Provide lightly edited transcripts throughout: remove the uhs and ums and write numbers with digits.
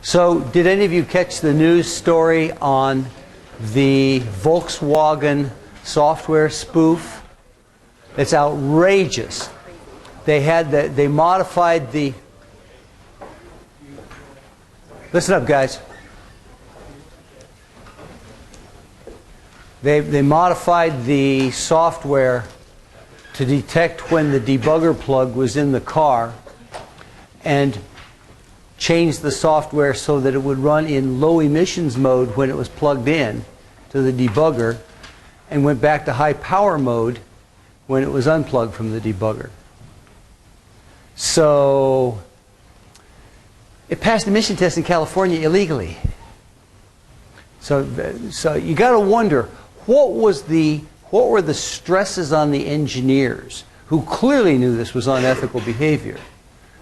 So, did any of you catch the news story on the Volkswagen software spoof? It's outrageous. They modified the... Listen up, guys. They modified the software to detect when the debugger plug was in the car and changed the software so that it would run in low emissions mode when it was plugged in to the debugger and went back to high power mode when it was unplugged from the debugger. So it passed emission tests in California illegally. So you got to wonder, what were the stresses on the engineers who clearly knew this was unethical behavior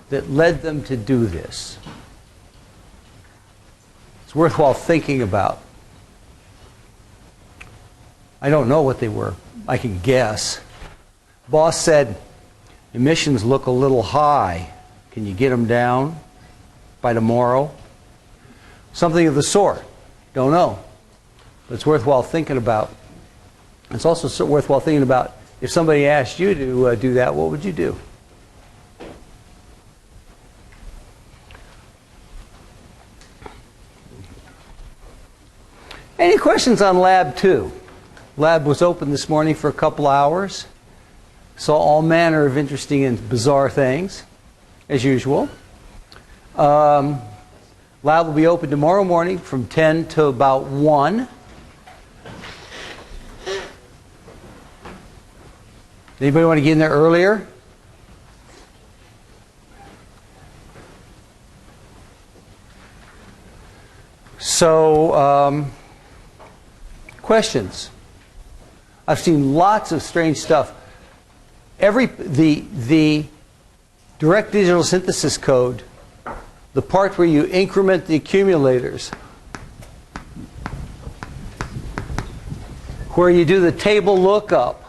that led them to do this? It's worthwhile thinking about. I don't know what they were. I can guess. Boss said, emissions look a little high. Can you get them down by tomorrow? Something of the sort. Don't know. But it's worthwhile thinking about. It's also worthwhile thinking about, if somebody asked you to do that, what would you do? Any questions on Lab 2? Lab was open this morning for a couple hours. Saw all manner of interesting and bizarre things, as usual. Lab will be open tomorrow morning from 10 to about 1. Anybody want to get in there earlier? So, questions? I've seen lots of strange stuff. The direct digital synthesis code, the part where you increment the accumulators, where you do the table lookup,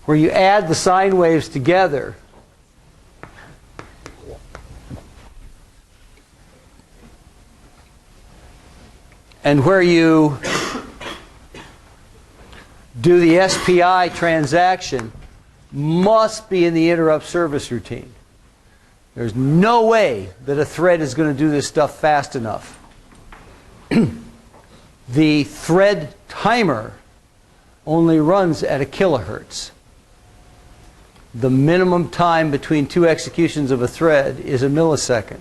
where you add the sine waves together, and where you do the SPI transaction, must be in the interrupt service routine. There's no way that a thread is going to do this stuff fast enough. The thread timer only runs at 1 kilohertz. The minimum time between 2 executions of a thread is 1 millisecond.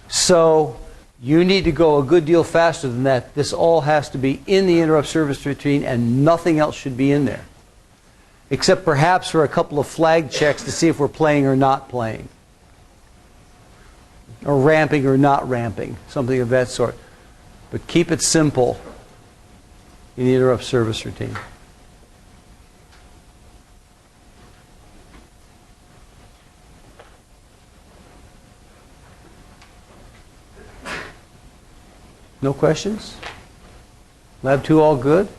So you need to go a good deal faster than that. This all has to be in the interrupt service routine, and nothing else should be in there, except perhaps for a couple of flag checks to see if we're playing or not playing, or ramping or not ramping, something of that sort. But keep it simple in the interrupt service routine. No questions? Lab 2 all good?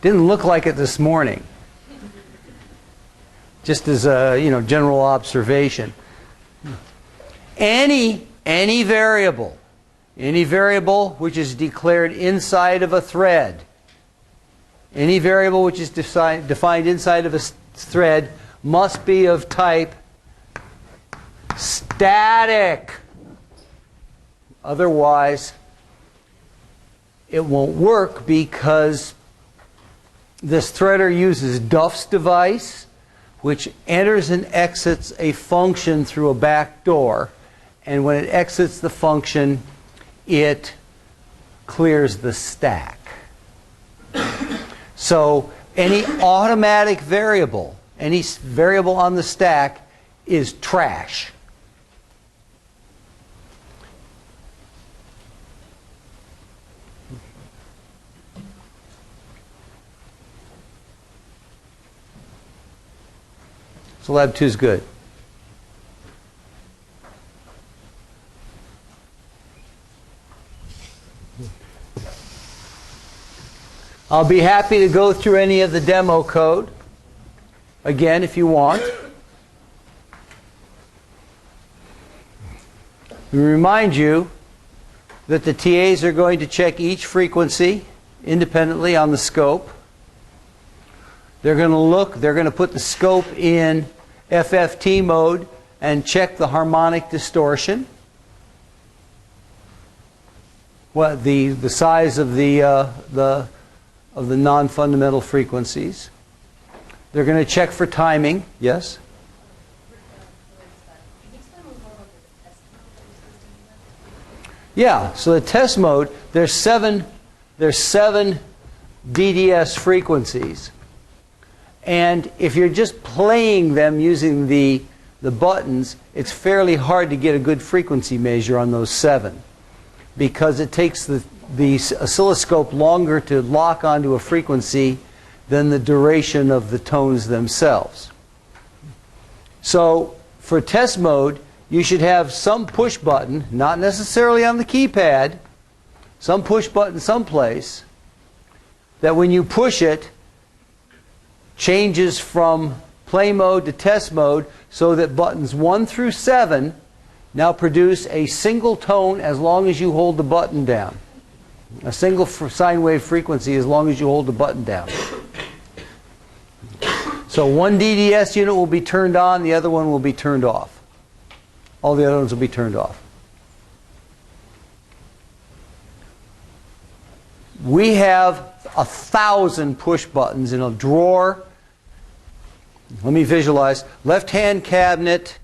Didn't look like it this morning. Just as a general observation. Any variable which is declared inside of a thread, any variable which is defined inside of a thread must be of type static. Otherwise, it won't work, because this threader uses Duff's device, which enters and exits a function through a back door. And when it exits the function, it clears the stack. So any automatic variable, any variable on the stack, is trash. So Lab 2 is good. I'll be happy to go through any of the demo code again if you want. We remind you that the TAs are going to check each frequency independently on the scope. They're going to put the scope in FFT mode and check the harmonic distortion. What the size of the non-fundamental frequencies. They're going to check for timing. Yes? Yeah, so the test mode, there's seven DDS frequencies. And if you're just playing them using the buttons, it's fairly hard to get a good frequency measure on those 7, because it takes the oscilloscope longer to lock onto a frequency than the duration of the tones themselves. So for test mode, you should have some push button, not necessarily on the keypad, some push button someplace, that when you push it, changes from play mode to test mode, so that buttons 1 through 7 now produce a single tone as long as you hold the button down. A single sine wave frequency as long as you hold the button down. So one DDS unit will be turned on, the other one will be turned off. All the other ones will be turned off. We have 1,000 push buttons in a drawer. Let me visualize. Left-hand cabinet,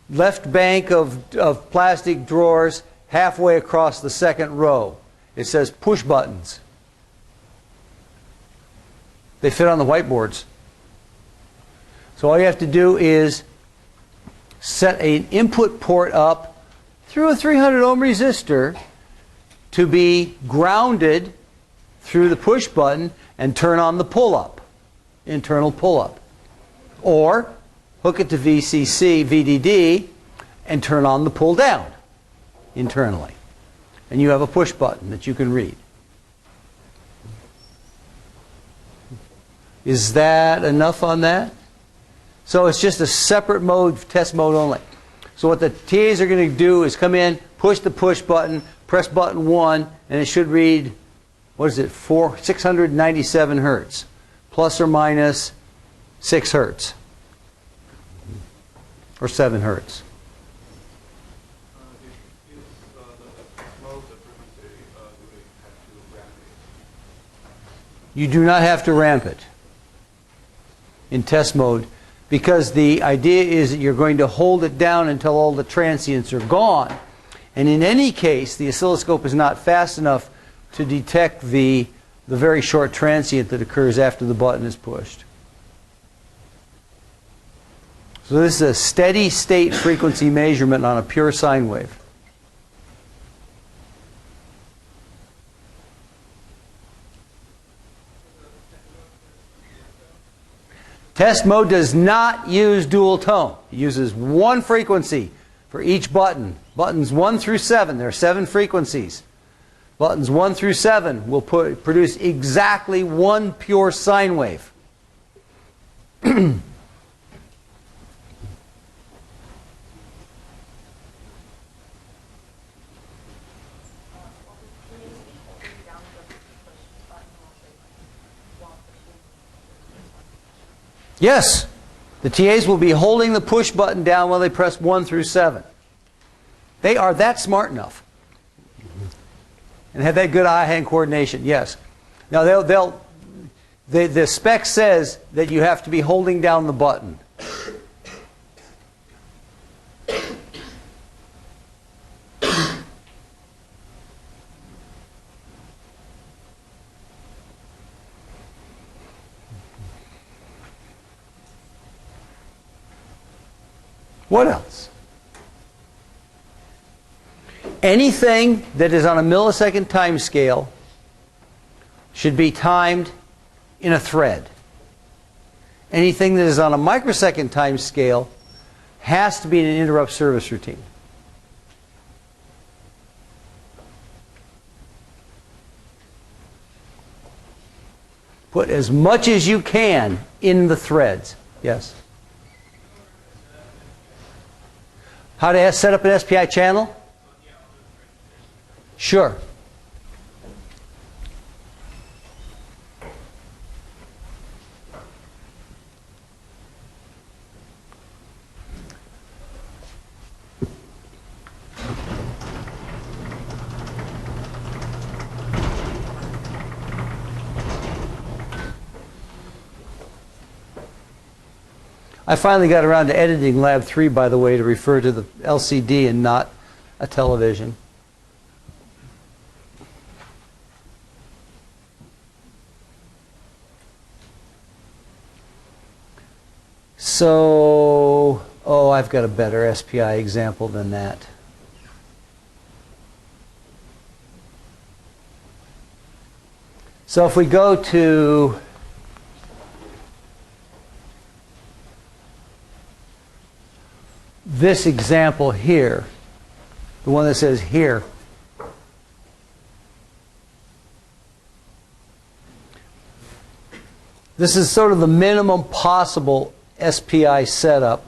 left bank of plastic drawers, halfway across the second row. It says push buttons. They fit on the whiteboards. So all you have to do is set an input port up through a 300 ohm resistor to be grounded through the push button and turn on the pull-up, internal pull-up. Or hook it to VCC, VDD, and turn on the pull-down internally. And you have a push button that you can read. Is that enough on that? So it's just a separate mode, test mode only. So what the TAs are going to do is come in, push the push button, press button 1, and it should read, what is it, 697 hertz, plus or minus 6 hertz, or 7 hertz. You do not have to ramp it in test mode, because the idea is that you're going to hold it down until all the transients are gone. And in any case, the oscilloscope is not fast enough to detect the very short transient that occurs after the button is pushed. So this is a steady state frequency measurement on a pure sine wave. Test mode does not use dual tone. It uses one frequency for each button. Buttons 1 through 7, there are 7 frequencies. Buttons 1 through 7 will produce exactly one pure sine wave. Yes, the TAs will be holding the push button down while they press 1 through 7. They are that smart enough. And have that good eye-hand coordination, yes. Now, the spec says that you have to be holding down the button. What else? Anything that is on a millisecond time scale should be timed in a thread. Anything that is on a microsecond time scale has to be in an interrupt service routine. Put as much as you can in the threads. Yes? How to set up an SPI channel? Sure. I finally got around to editing Lab 3, by the way, to refer to the LCD and not a television. So, oh, I've got a better SPI example than that. So if we go to this example here, the one that says here, this is sort of the minimum possible SPI setup.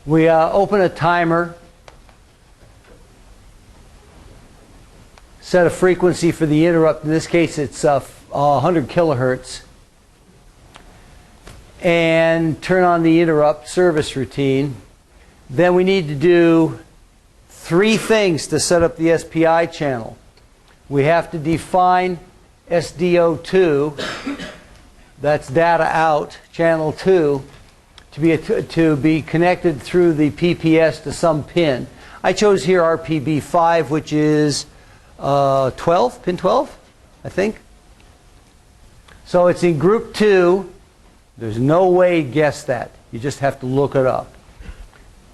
We open a timer, set a frequency for the interrupt. In this case, it's 100 kilohertz. And turn on the interrupt service routine. Then we need to do 3 things to set up the SPI channel. We have to define SDO2, that's data out, channel 2, to be connected through the PPS to some pin. I chose here RPB5, which is 12, pin 12, I think. So it's in group 2. There's no way to guess that. You just have to look it up.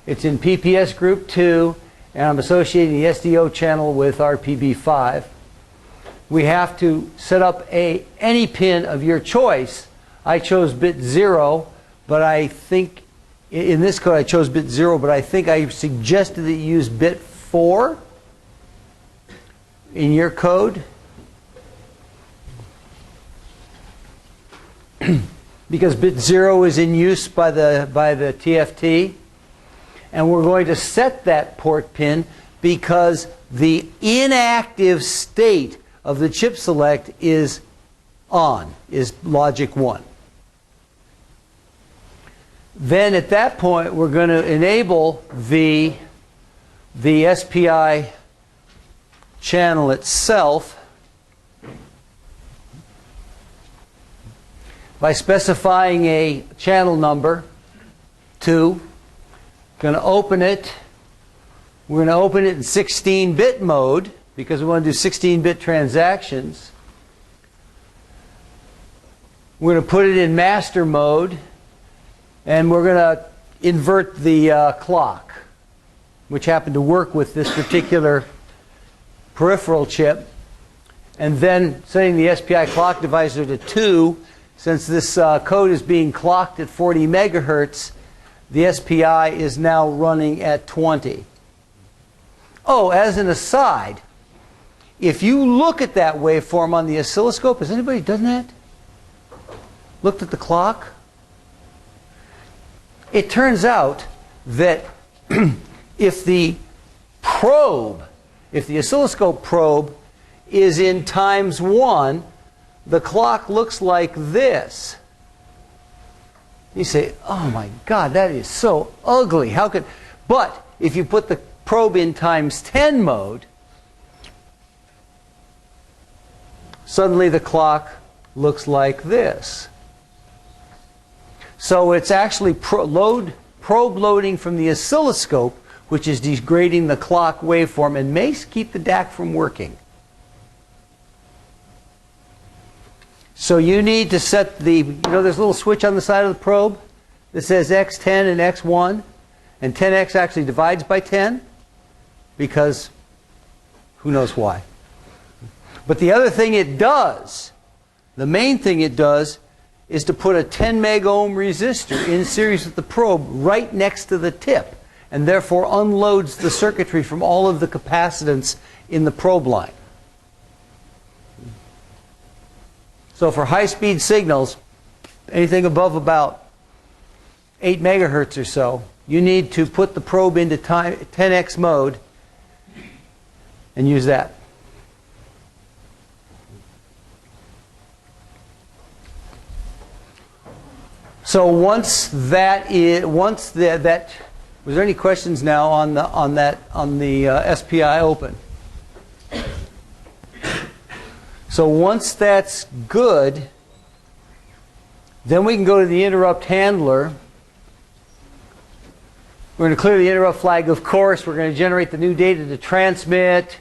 It's in PPS group 2, and I'm associating the SDO channel with RPB5. We have to set up any pin of your choice. I chose bit 0, but I think, in this code I chose bit 0, but I think I suggested that you use bit 4 in your code. Because bit 0 is in use by the TFT. And we're going to set that port pin because the inactive state of the chip select is on, is logic 1. Then at that point, we're going to enable the SPI channel itself by specifying a channel number 2. Going to open it. We're going to open it in 16-bit mode because we want to do 16-bit transactions. We're going to put it in master mode, and we're going to invert the clock, which happened to work with this particular peripheral chip, and then setting the SPI clock divisor to 2. Since this code is being clocked at 40 megahertz, the SPI is now running at 20. Oh, as an aside, if you look at that waveform on the oscilloscope, has anybody done that? Looked at the clock? It turns out that if the oscilloscope probe is in ×1, the clock looks like this. You say, oh my God, that is so ugly. How could? But if you put the probe in ×10 mode, suddenly the clock looks like this. So it's actually probe loading from the oscilloscope, which is degrading the clock waveform and may keep the DAC from working. So you need to set there's a little switch on the side of the probe that says X10 and X1, and 10X actually divides by 10 because who knows why. But the other thing it does, the main thing it does, is to put a 10 megohm resistor in series with the probe right next to the tip, and therefore unloads the circuitry from all of the capacitance in the probe line. So for high-speed signals, anything above about 8 megahertz or so, you need to put the probe into 10x mode and use that. So once that was there any questions now on the SPI open? So once that's good, then we can go to the interrupt handler. We're going to clear the interrupt flag, of course. We're going to generate the new data to transmit.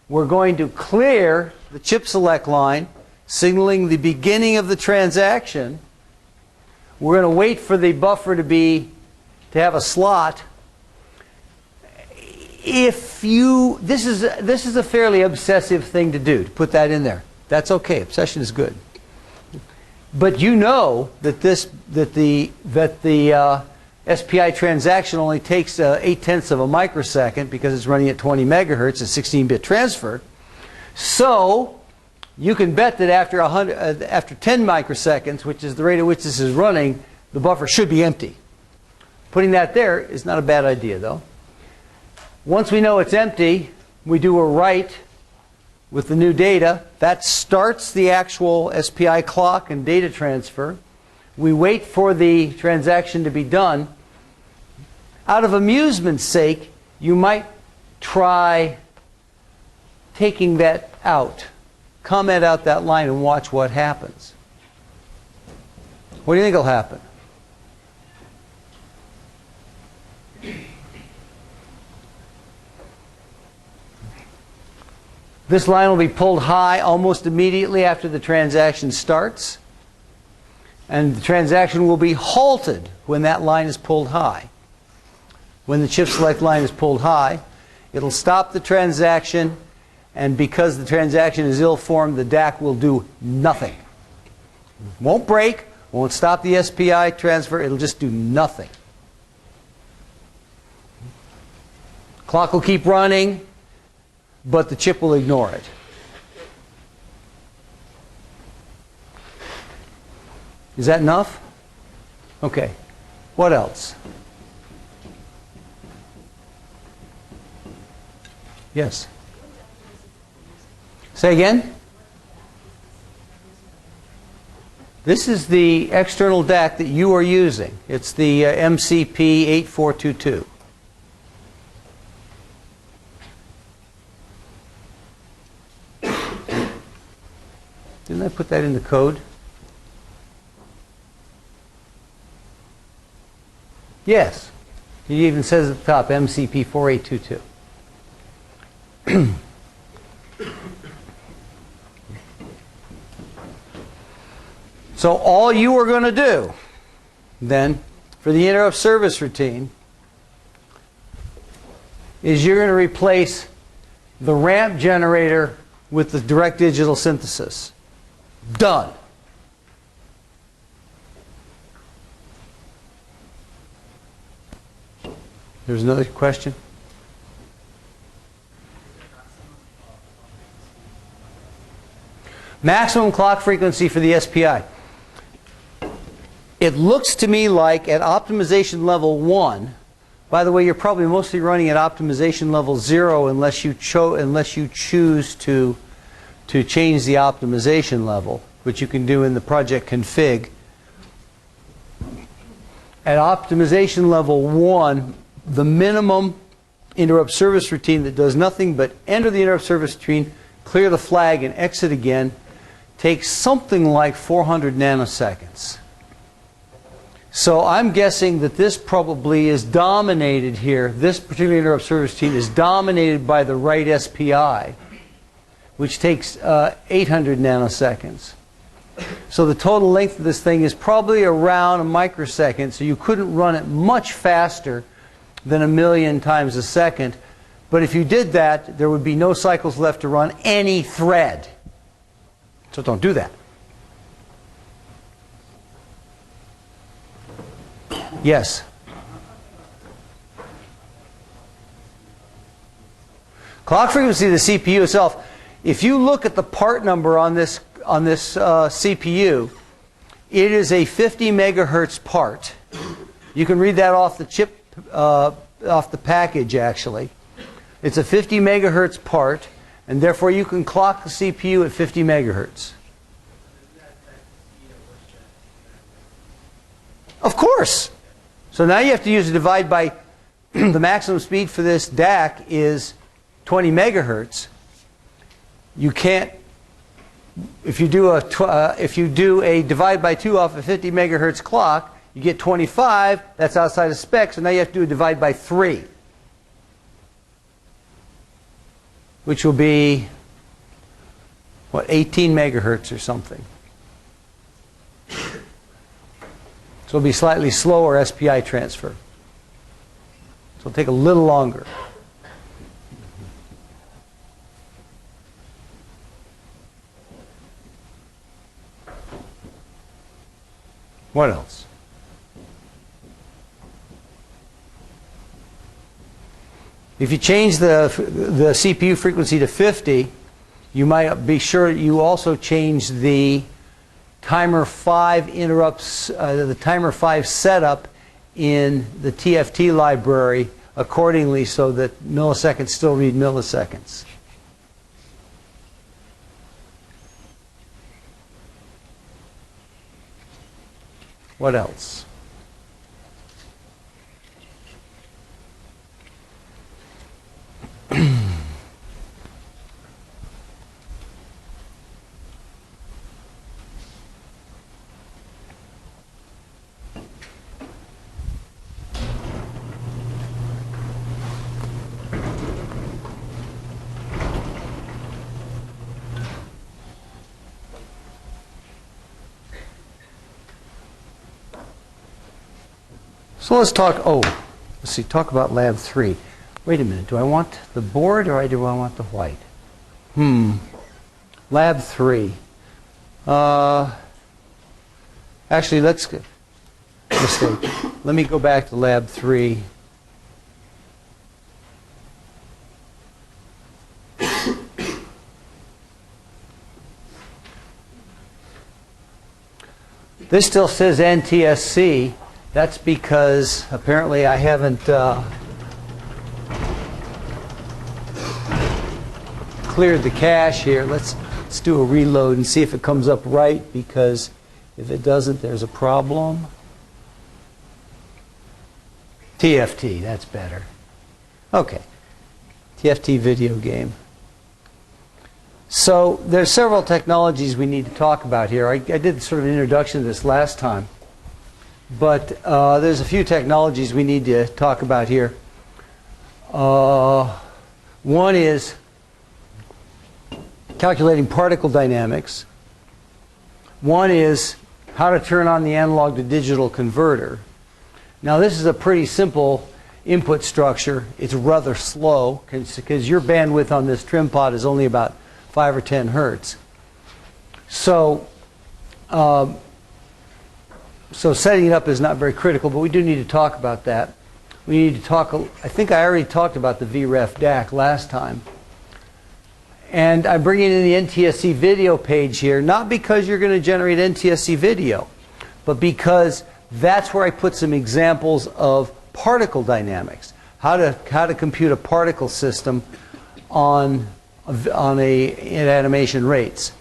We're going to clear the chip select line, signaling the beginning of the transaction. We're going to wait for the buffer to have a slot. This is a fairly obsessive thing to do, to put that in there. That's okay. Obsession is good. But you know that the SPI transaction only takes 0.8 of a microsecond because it's running at 20 megahertz, a 16-bit transfer. So you can bet that after 10 microseconds, which is the rate at which this is running, the buffer should be empty. Putting that there is not a bad idea, though. Once we know it's empty, we do a write with the new data. That starts the actual SPI clock and data transfer. We wait for the transaction to be done. Out of amusement's sake, you might try taking that out. Comment out that line and watch what happens. What do you think will happen? This line will be pulled high almost immediately after the transaction starts. And the transaction will be halted when that line is pulled high. When the chip select line is pulled high, it'll stop the transaction, and because the transaction is ill-formed, the DAC will do nothing. Won't break, won't stop the SPI transfer, it'll just do nothing. Clock will keep running, but the chip will ignore it. Is that enough? Okay. What else? Yes? Say again? This is the external DAC that you are using. It's the MCP8422. Didn't I put that in the code? Yes. It even says at the top, MCP4822. So all you are going to do then for the interrupt service routine is you're going to replace the ramp generator with the direct digital synthesis. Done. There's another question? Maximum clock frequency for the SPI. It looks to me like at optimization level 1, by the way, you're probably mostly running at optimization level 0 unless you choose to change the optimization level, which you can do in the project config. At optimization level 1, the minimum interrupt service routine that does nothing but enter the interrupt service routine, clear the flag, and exit again takes something like 400 nanoseconds. So I'm guessing that this probably is dominated here. This particular interrupt service routine is dominated by the right SPI, which takes 800 nanoseconds. So the total length of this thing is probably around a microsecond, so you couldn't run it much faster than 1,000,000 times a second. But if you did that, there would be no cycles left to run any thread. So don't do that. Yes? Clock frequency of the CPU itself, if you look at the part number on this CPU, it is a 50 megahertz part. You can read that off the chip, off the package actually. It's a 50 megahertz part, and therefore you can clock the CPU at 50 megahertz. Of course. So now you have to use a divide by the maximum speed for this DAC is 20 megahertz. You can't, if you do a divide by 2 off a 50 megahertz clock, you get 25. That's outside of spec. So now you have to do a divide by 3, which will be what, 18 megahertz or something. So it'll be slightly slower SPI transfer. So it'll take a little longer. What else? If you change the CPU frequency to 50, you might be sure you also change the timer 5 interrupts, the timer 5 setup in the TFT library accordingly so that milliseconds still read milliseconds. What else? So let's talk, talk about Lab 3. Wait a minute, do I want the board or do I want the white? Lab 3. Actually, mistake. Let me go back to Lab 3. This still says NTSC. That's because apparently I haven't cleared the cache here. Let's do a reload and see if it comes up right, because if it doesn't, there's a problem. TFT, that's better. Okay. TFT video game. So there's several technologies we need to talk about here. I did sort of an introduction to this last time. But there's a few technologies we need to talk about here. One is calculating particle dynamics. One is how to turn on the analog to digital converter. Now this is a pretty simple input structure. It's rather slow because your bandwidth on this trim pod is only about 5 or 10 hertz. So setting it up is not very critical, but we do need to talk about that. We need to talk, I think I already talked about the VREF DAC last time. And I'm bringing in the NTSC video page here, not because you're going to generate NTSC video, but because that's where I put some examples of particle dynamics, how to compute a particle system at animation rates.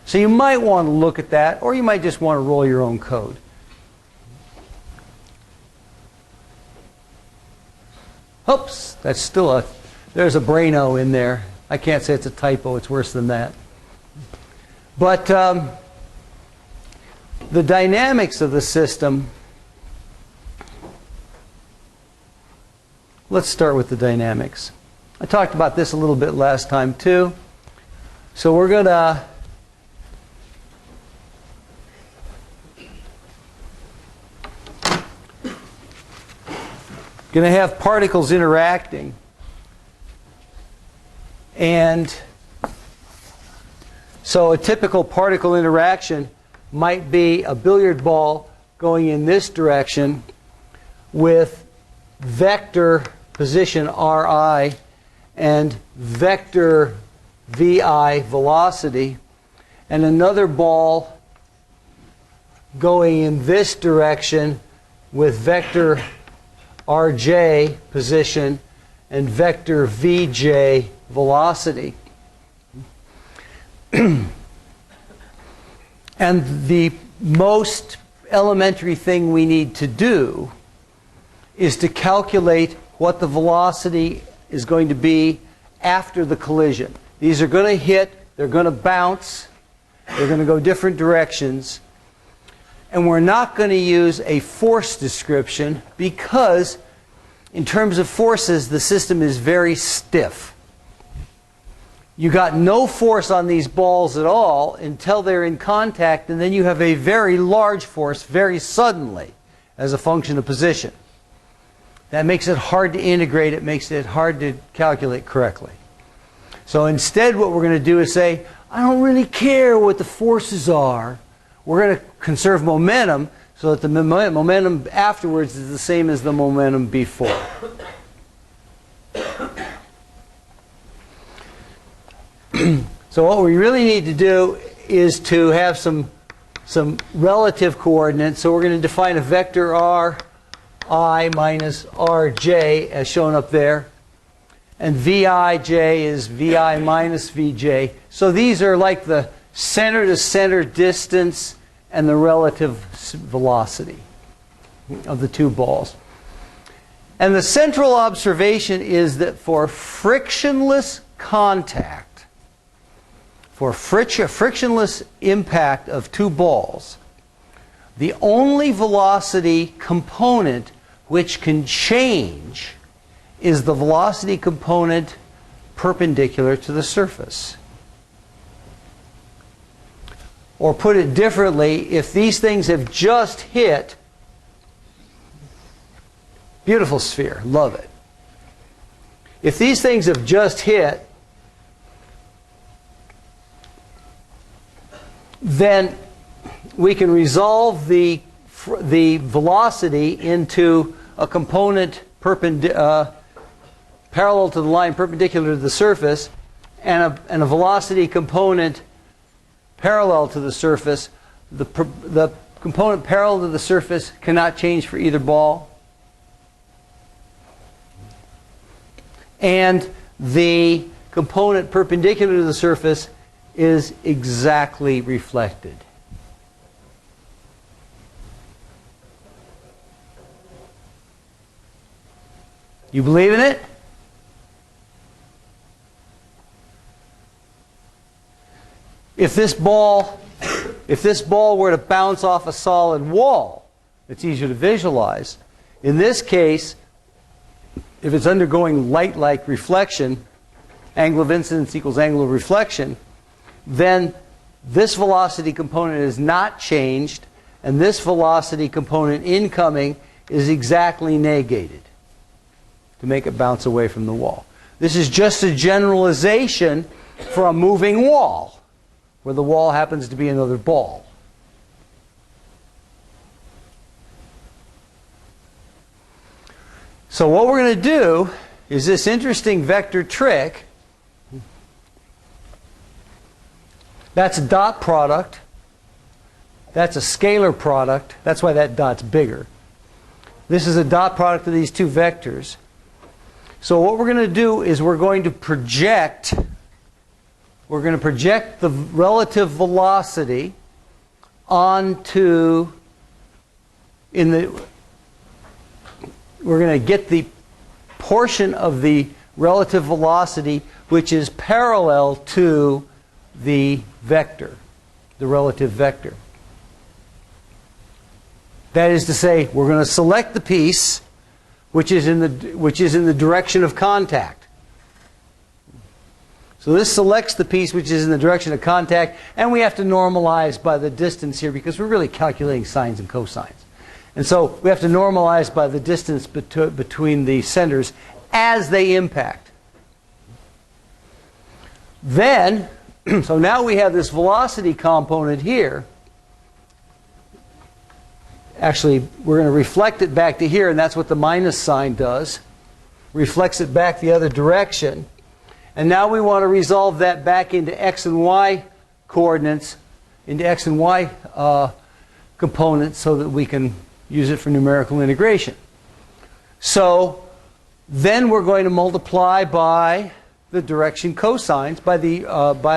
So you might want to look at that, or you might just want to roll your own code. Oops, that's still there's a braino in there. I can't say it's a typo, it's worse than that. But the dynamics of the system, let's start with the dynamics. I talked about this a little bit last time too. So we're going to have particles interacting, and so a typical particle interaction might be a billiard ball going in this direction with vector position Ri and vector Vi velocity, and another ball going in this direction with vector rj position and vector vj velocity. And the most elementary thing we need to do is to calculate what the velocity is going to be after the collision. These are going to hit, they're going to bounce, they're going to go different directions, and we're not going to use a force description because in terms of forces the system is very stiff. You got no force on these balls at all until they're in contact, and then you have a very large force very suddenly as a function of position. That makes it hard to integrate, it makes it hard to calculate correctly. So instead what we're going to do is say, I don't really care what the forces are. We're going to conserve momentum so that the momentum afterwards is the same as the momentum before. So what we really need to do is to have some relative coordinates. So we're going to define a vector ri minus rj as shown up there. And vij is vi minus vj. So these are like the center to center distance and the relative velocity of the two balls. And the central observation is that for frictionless contact, for frictionless impact of two balls, the only velocity component which can change is the velocity component perpendicular to the surface. Or put it differently, if these things have just hit, beautiful sphere, love it. If these things have just hit, then we can resolve the velocity into a component parallel to the line perpendicular to the surface and a velocity component parallel to the surface. The component parallel to the surface cannot change for either ball. And the component perpendicular to the surface is exactly reflected. You believe in it? If this ball were to bounce off a solid wall, it's easier to visualize. In this case, if it's undergoing light-like reflection, angle of incidence equals angle of reflection, then this velocity component is not changed, and this velocity component incoming is exactly negated to make it bounce away from the wall. This is just a generalization for a moving wall, where the wall happens to be another ball. So what we're going to do is this interesting vector trick. That's a dot product. That's a scalar product. That's why that dot's bigger. This is a dot product of these two vectors. So what we're going to do is we're going to project the relative velocity onto we're going to get the portion of the relative velocity which is parallel to the vector, the relative vector. That is to say, we're going to select the piece which is in the direction of contact. So this selects the piece which is in the direction of contact, and we have to normalize by the distance here because we're really calculating sines and cosines. And so we have to normalize by the distance between the centers as they impact. Then, so now we have this velocity component here. Actually, we're going to reflect it back to here, and that's what the minus sign does. Reflects it back the other direction. And now we want to resolve that back into x and y coordinates, into x and y components, so that we can use it for numerical integration. So then we're going to multiply by the direction cosines, by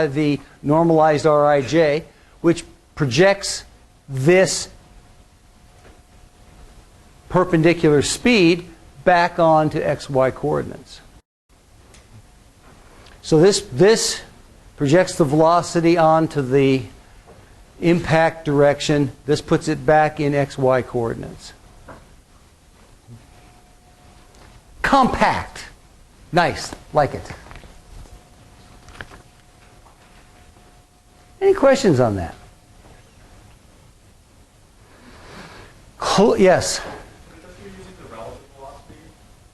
the normalized Rij, which projects this perpendicular speed back onto xy coordinates. So this projects the velocity onto the impact direction. This puts it back in xy coordinates. Compact. Nice. Like it. Any questions on that? Yes? Because you're using the relative velocity,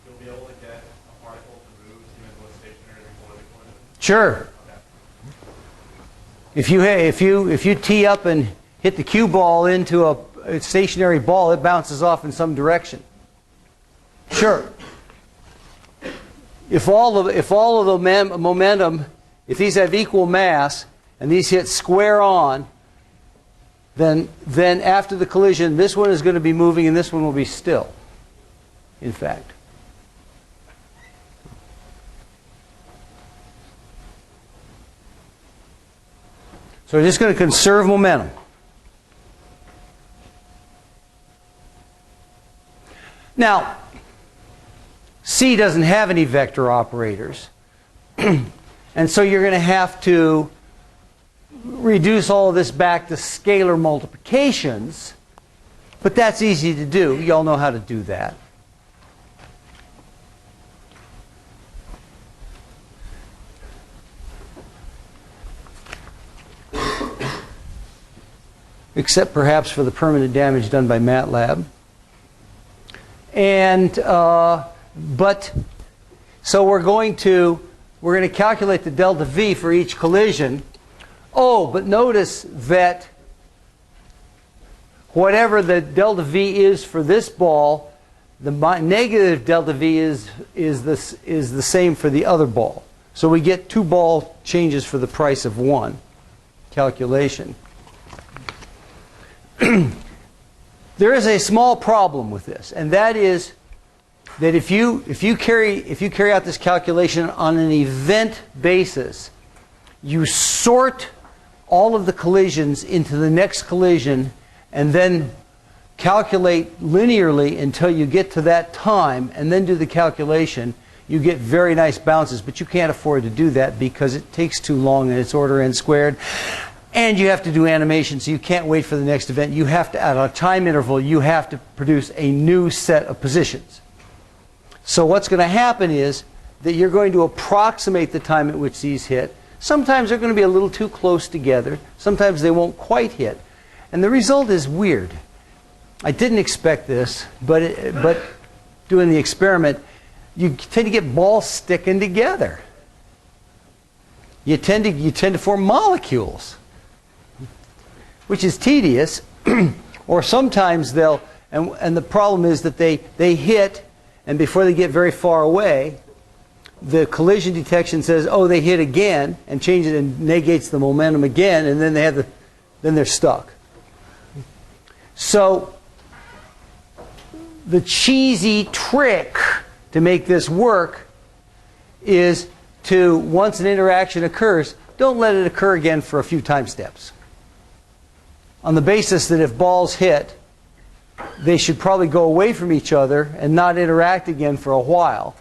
you'll be able to get a particle to move even though it's stationary before the collision? Sure. Okay. If you tee up and hit the cue ball into a stationary ball, it bounces off in some direction. Sure. If all of the momentum, if these have equal mass and these hit square on, then after the collision, this one is going to be moving and this one will be still, in fact. So we're just going to conserve momentum. Now, C doesn't have any vector operators. And so you're going to have to reduce all of this back to scalar multiplications. But that's easy to do. You all know how to do that. Except perhaps for the permanent damage done by MATLAB. And so we're going to calculate the delta V for each collision. Oh, but notice that whatever the delta V is for this ball, the negative delta V is the same for the other ball. So we get two ball changes for the price of one calculation. There is a small problem with this, and that is that if you carry out this calculation on an event basis, you sort all of the collisions into the next collision and then calculate linearly until you get to that time and then do the calculation, you get very nice bounces. But you can't afford to do that because it takes too long and it's order n squared. And you have to do animation, so you can't wait for the next event. You have to, at a time interval, you have to produce a new set of positions. So what's going to happen is that you're going to approximate the time at which these hit. Sometimes they're going to be a little too close together. Sometimes they won't quite hit. And the result is weird. I didn't expect this, but doing the experiment, you tend to get balls sticking together. You tend to form molecules, which is tedious. Or sometimes they'll, and the problem is that they hit, and before they get very far away, the collision detection says, oh, they hit again, and changes and negates the momentum again, and then then they're stuck. So the cheesy trick to make this work is to, once an interaction occurs, don't let it occur again for a few time steps. On the basis that if balls hit, they should probably go away from each other and not interact again for a while.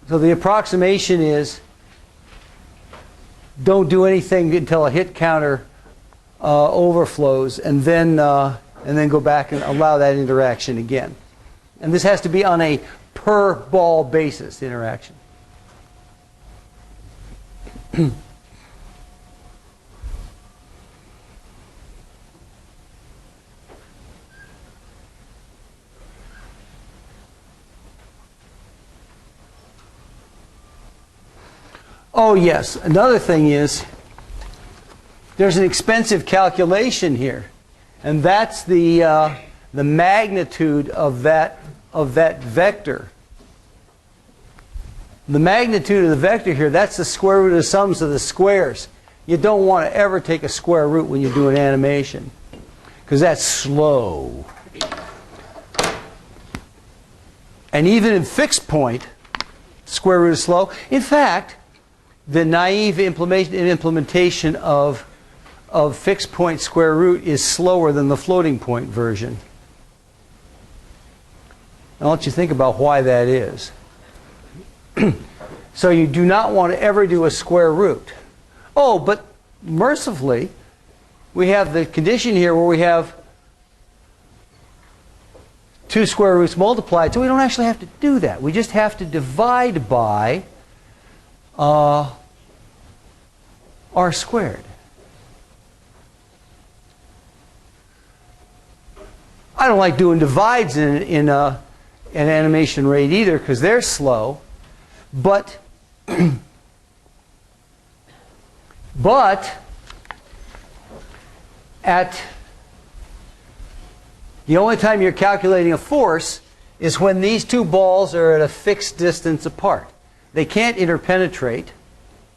So the approximation is don't do anything until a hit counter overflows, and then go back and allow that interaction again. And this has to be on a per ball basis interaction. Oh yes, another thing is there's an expensive calculation here, and that's the magnitude of that vector. The magnitude of the vector here, that's the square root of the sums of the squares. You don't want to ever take a square root when you do an animation, because that's slow. And even in fixed point, square root is slow. In fact, the naive implementation of fixed point square root is slower than the floating point version. I'll let you think about why that is. So you do not want to ever do a square root. Oh, but mercifully, we have the condition here where we have two square roots multiplied, so we don't actually have to do that. We just have to divide by r squared. I don't like doing divides in an animation rate either because they're slow, but at the only time you're calculating a force is when these two balls are at a fixed distance apart. They can't interpenetrate.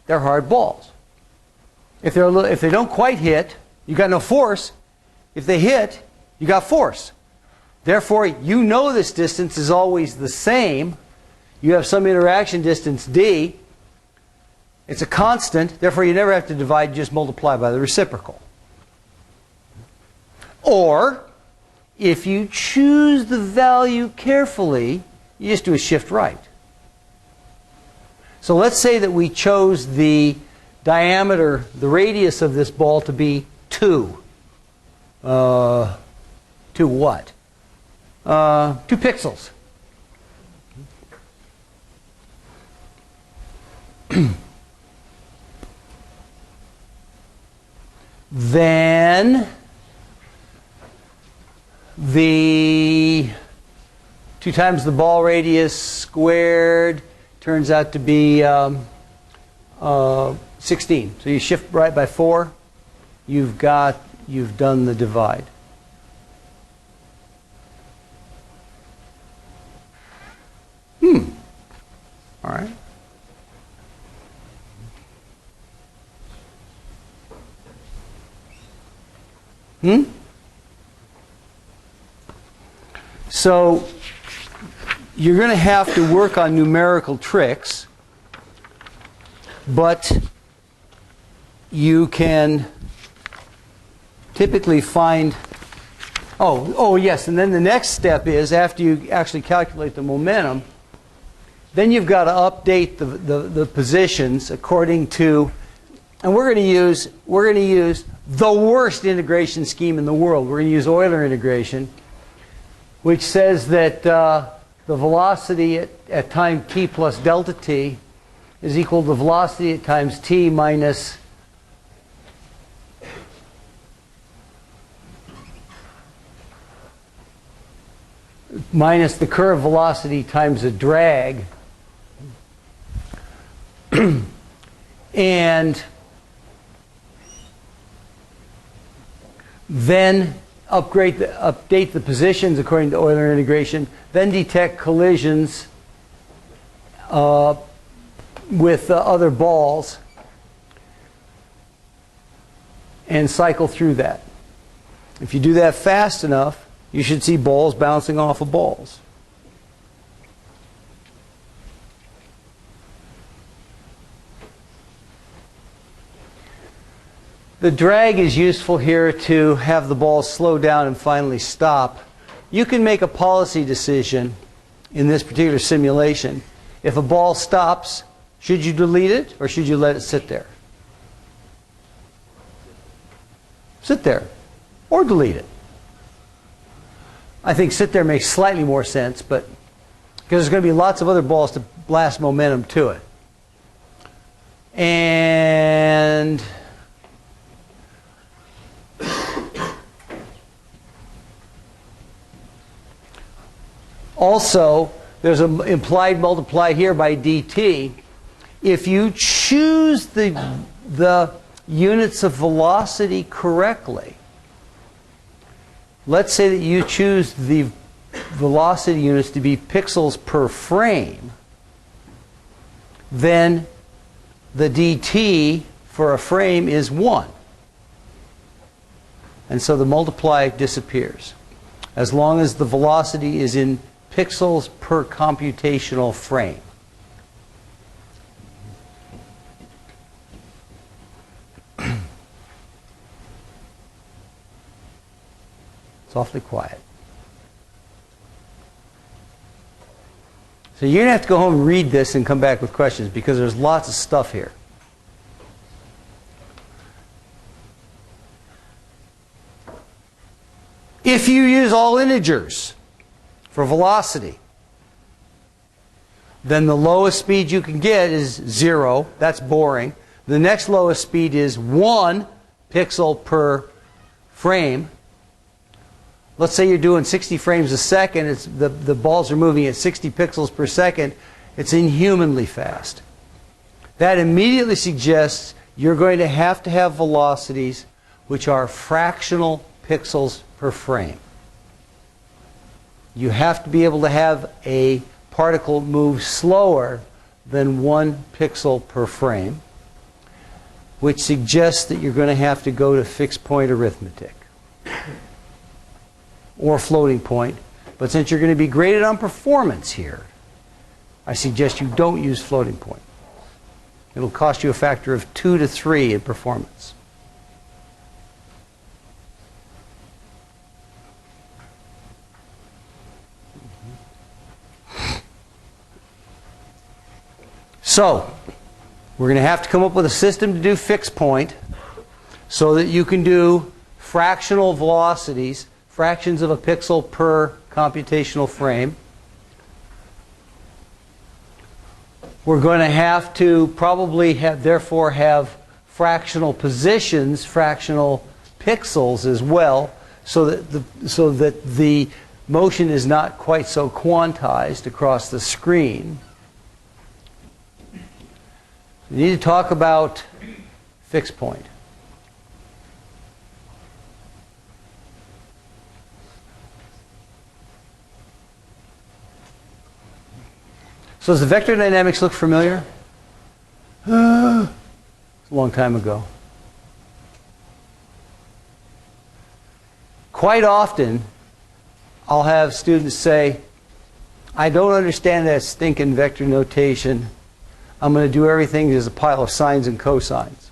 They're hard balls. If they don't quite hit, you got no force. If they hit, you got force. Therefore, you know this distance is always the same. You have some interaction distance d. It's a constant. Therefore, you never have to divide. You just multiply by the reciprocal. Or, if you choose the value carefully, you just do a shift right. So let's say that we chose the diameter, the radius of this ball to be 2. 2 what? 2 pixels. Then the 2 times the ball radius squared turns out to be 16. So you shift right by 4. You've done the divide. All right. So you're going to have to work on numerical tricks, but you can typically find, oh yes, and then the next step is after you actually calculate the momentum, then you've got to update the positions according to, and we're going to use the worst integration scheme in the world. We're going to use Euler integration, which says that the velocity at time t plus delta t is equal to the velocity at times t minus the curve velocity times the drag. And then update the positions according to Euler integration, then detect collisions with other balls and cycle through that. If you do that fast enough, you should see balls bouncing off of balls. The drag is useful here to have the ball slow down and finally stop. You can make a policy decision in this particular simulation. If a ball stops, should you delete it or should you let it sit there? Sit there or delete it. I think sit there makes slightly more sense, but because there's going to be lots of other balls to blast momentum to it. And also, there's an implied multiply here by dt. If you choose the units of velocity correctly, let's say that you choose the velocity units to be pixels per frame, then the dt for a frame is 1. and so the multiply disappears. As long as the velocity is in pixels per computational frame. It's awfully quiet. So you're going to have to go home and read this and come back with questions because there's lots of stuff here. If you use all integers for velocity, then the lowest speed you can get is 0. That's boring. The next lowest speed is 1 pixel per frame. Let's say you're doing 60 frames a second. The balls are moving at 60 pixels per second. It's inhumanly fast. That immediately suggests you're going to have velocities which are fractional pixels per frame. You have to be able to have a particle move slower than 1 pixel per frame, which suggests that you're going to have to go to fixed point arithmetic or floating point. But since you're going to be graded on performance here, I suggest you don't use floating point. It'll cost you a factor of 2 to 3 in performance. So, we're going to have to come up with a system to do fixed point so that you can do fractional velocities, fractions of a pixel per computational frame. We're going to have to probably therefore have fractional positions, fractional pixels as well, so that the motion is not quite so quantized across the screen. We need to talk about fixed point. So does the vector dynamics look familiar? It's a long time ago. Quite often, I'll have students say, I don't understand that stinking vector notation. I'm going to do everything as a pile of sines and cosines.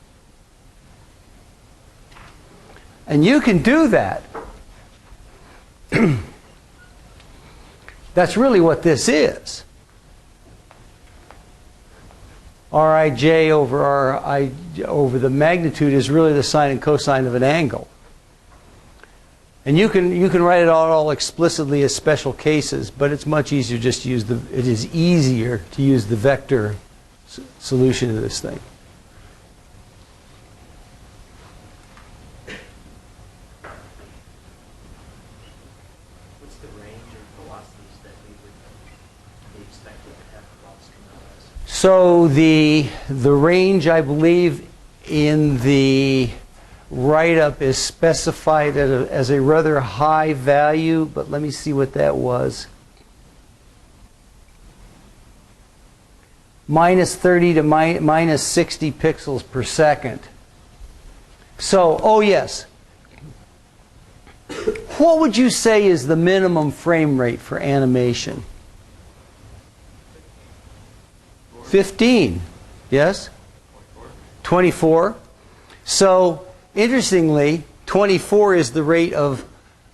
And you can do that. That's really what this is. Rij over Ri over the magnitude is really the sine and cosine of an angle. And you can write it all explicitly as special cases, but it's much easier just to use it is easier to use the vector solution to this thing. What's the range of velocities that we would be expected to have velocity numbers? So the range, I believe, in the write-up is specified as a rather high value, but let me see what that was. Minus 30 to minus 60 pixels per second. So, oh yes. What would you say is the minimum frame rate for animation? 15. Yes? 24. So, interestingly, 24 is the rate of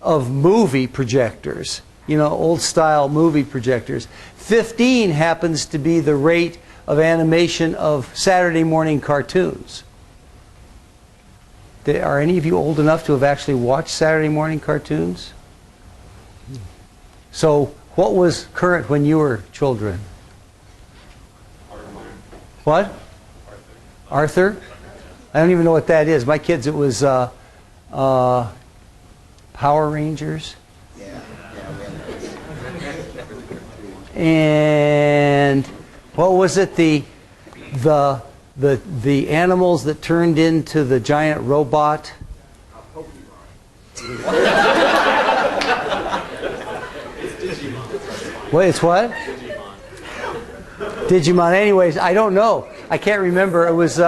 movie projectors. You know, old-style movie projectors. 15 happens to be the rate of animation of Saturday morning cartoons. Are any of you old enough to have actually watched Saturday morning cartoons? So, what was current when you were children? What? Arthur? I don't even know what that is. My kids, it was Power Rangers. And what was it? The animals that turned into the giant robot. Wait, it's what? Digimon. Anyways, I don't know. I can't remember. It was.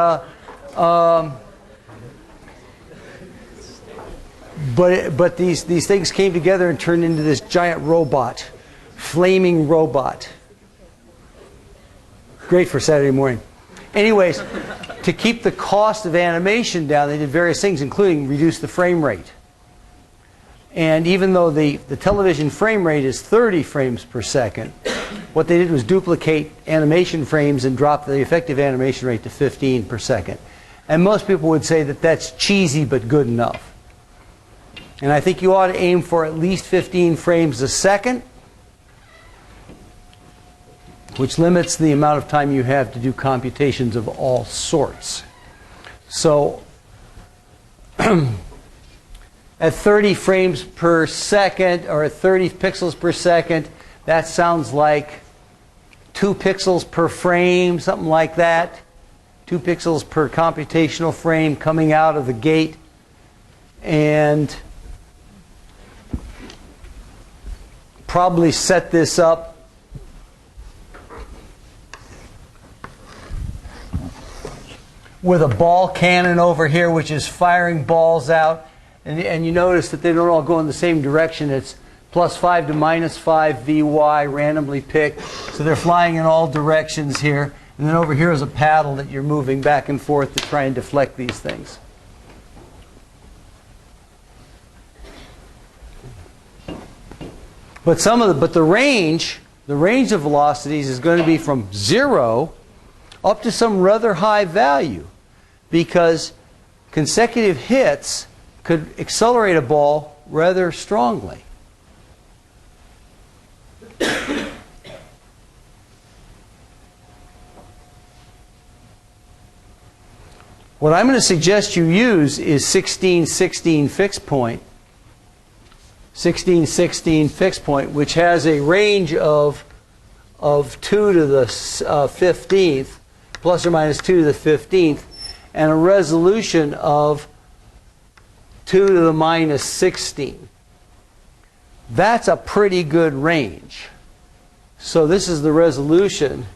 But these things came together and turned into this giant robot, flaming robot. Great for Saturday morning. Anyways, to keep the cost of animation down, they did various things, including reduce the frame rate. And even though the television frame rate is 30 frames per second, what they did was duplicate animation frames and drop the effective animation rate to 15 per second. And most people would say that that's cheesy but good enough. And I think you ought to aim for at least 15 frames a second, which limits the amount of time you have to do computations of all sorts. So at 30 frames per second, or at 30 pixels per second, that sounds like 2 pixels per frame, something like that. 2 pixels per computational frame coming out of the gate. And probably set this up with a ball cannon over here, which is firing balls out. And you notice that they don't all go in the same direction. It's +5 to -5 Vy, randomly picked. So they're flying in all directions here. And then over here is a paddle that you're moving back and forth to try and deflect these things. But the range of velocities is going to be from 0 up to some rather high value, because consecutive hits could accelerate a ball rather strongly. What I'm going to suggest you use is 1616 fixed point. 1616 fixed point, which has a range of 2 to the 15th, plus or minus 2 to the 15th, and a resolution of 2 to the minus 16. That's a pretty good range. So this is the resolution.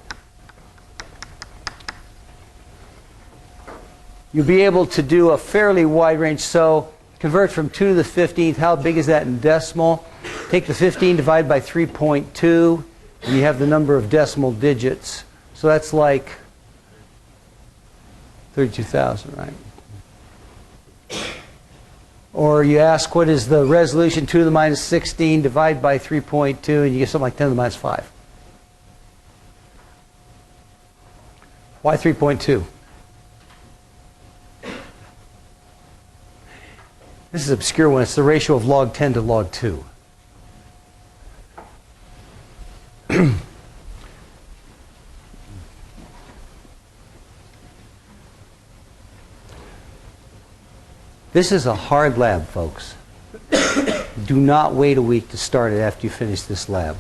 You'll be able to do a fairly wide range. So convert from 2 to the 15th. How big is that in decimal? Take the 15, divide by 3.2, and you have the number of decimal digits. So that's like 32,000, right? Or you ask, what is the resolution? 2 to the minus 16, divide by 3.2, and you get something like 10 to the minus 5. Why 3.2? This is an obscure one. It's the ratio of log 10 to log 2. This is a hard lab, folks. Do not wait a week to start it after you finish this lab.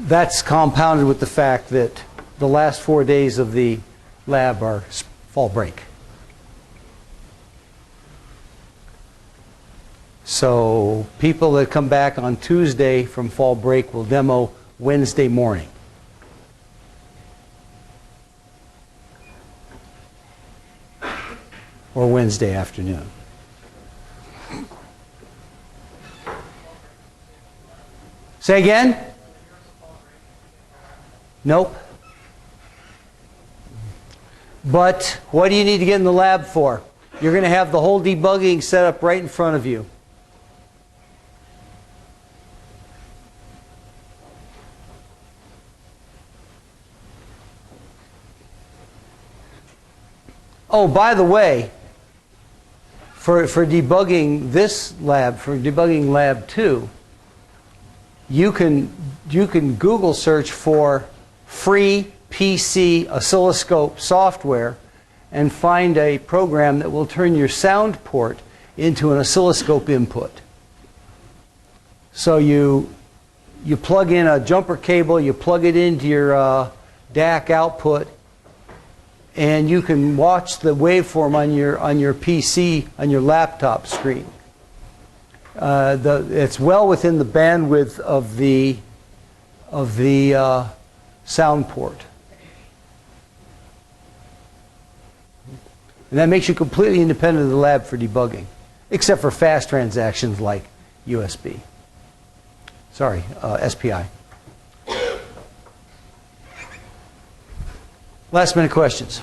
That's compounded with the fact that the last 4 days of the lab are fall break. So people that come back on Tuesday from fall break will demo Wednesday morning. Or Wednesday afternoon. Say again? Nope. But what do you need to get in the lab for? You're going to have the whole debugging set up right in front of you. Oh, by the way, for debugging this lab, for debugging lab 2, you can Google search for free PC oscilloscope software and find a program that will turn your sound port into an oscilloscope input. So you plug in a jumper cable, you plug it into your DAC output, and you can watch the waveform on your PC, on your laptop screen. It's well within the bandwidth of the of the sound port. And that makes you completely independent of the lab for debugging, except for fast transactions like USB. Sorry, SPI. Last minute questions.